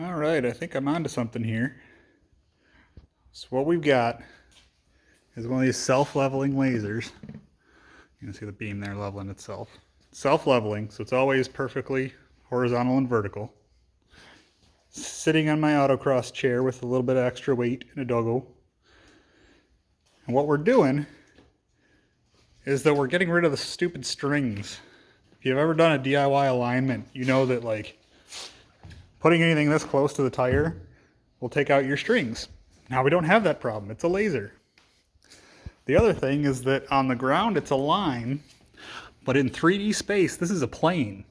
All right, I think I'm onto something here. So what we've got is one of these self-leveling lasers. You can see the beam there leveling itself. Self-leveling, so it's always perfectly horizontal and vertical. Sitting on my autocross chair with a little bit of extra weight and a doggo. And what we're doing is that we're getting rid of the stupid strings. If you've ever done a DIY alignment, you know that like putting anything this close to the tire will take out your strings. Now we don't have that problem, it's a laser. The other thing is that on the ground it's a line, but in 3D space this is a plane.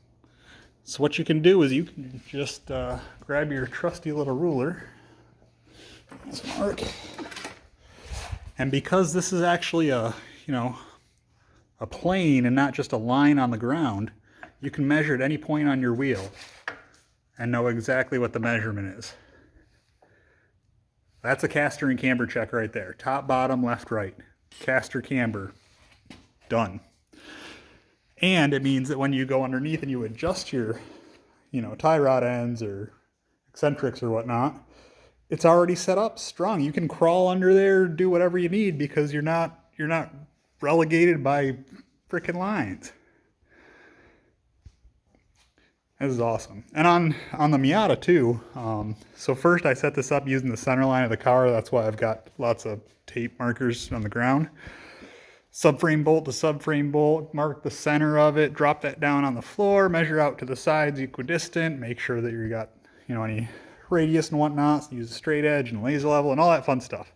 So what you can do is you can just grab your trusty little ruler, mark, and because this is actually a plane and not just a line on the ground, you can measure at any point on your wheel and know exactly what the measurement is. That's a caster and camber check right there. Top, bottom, left, right. Caster, camber. Done. And it means that when you go underneath and you adjust your, tie rod ends or eccentrics or whatnot, it's already set up strong. You can crawl under there, do whatever you need because you're not relegated by freaking lines. This is awesome. And on the Miata too. So first I set this up using the center line of the car. That's why I've got lots of tape markers on the ground. Subframe bolt to subframe bolt, mark the center of it, drop that down on the floor, measure out to the sides equidistant, make sure that you got, any radius and whatnot, so use a straight edge and laser level and all that fun stuff.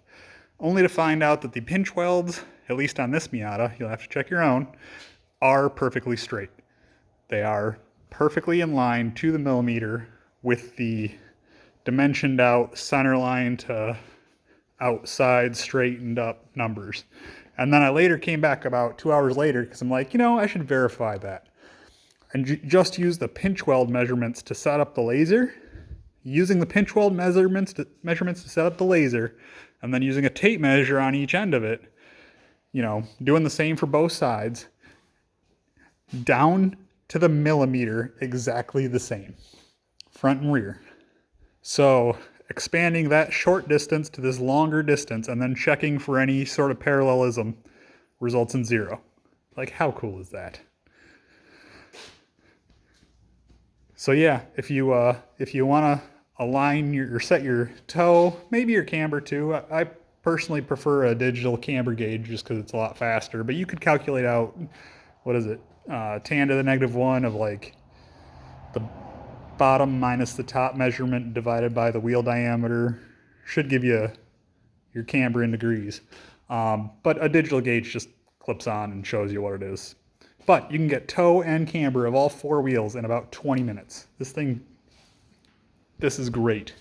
Only to find out that the pinch welds, at least on this Miata, you'll have to check your own, are perfectly straight. They are perfectly in line to the millimeter with the dimensioned out center line to outside straightened up numbers. And then I later came back about 2 hours later because I'm like, I should verify that. And just use the pinch weld measurements to set up the laser. Using the pinch weld measurements to set up the laser, and then using a tape measure on each end of it, doing the same for both sides, down to the millimeter, exactly the same, front and rear. So expanding that short distance to this longer distance and then checking for any sort of parallelism results in 0. Like, how cool is that? So yeah, if you want to align or set your toe, maybe your camber too. I personally prefer a digital camber gauge just because it's a lot faster, but you could calculate out, what is it, tan to the -1 of like the bottom minus the top measurement divided by the wheel diameter. Should give you your camber in degrees. But a digital gauge just clips on and shows you what it is. But you can get toe and camber of all 4 wheels in about 20 minutes. This is great.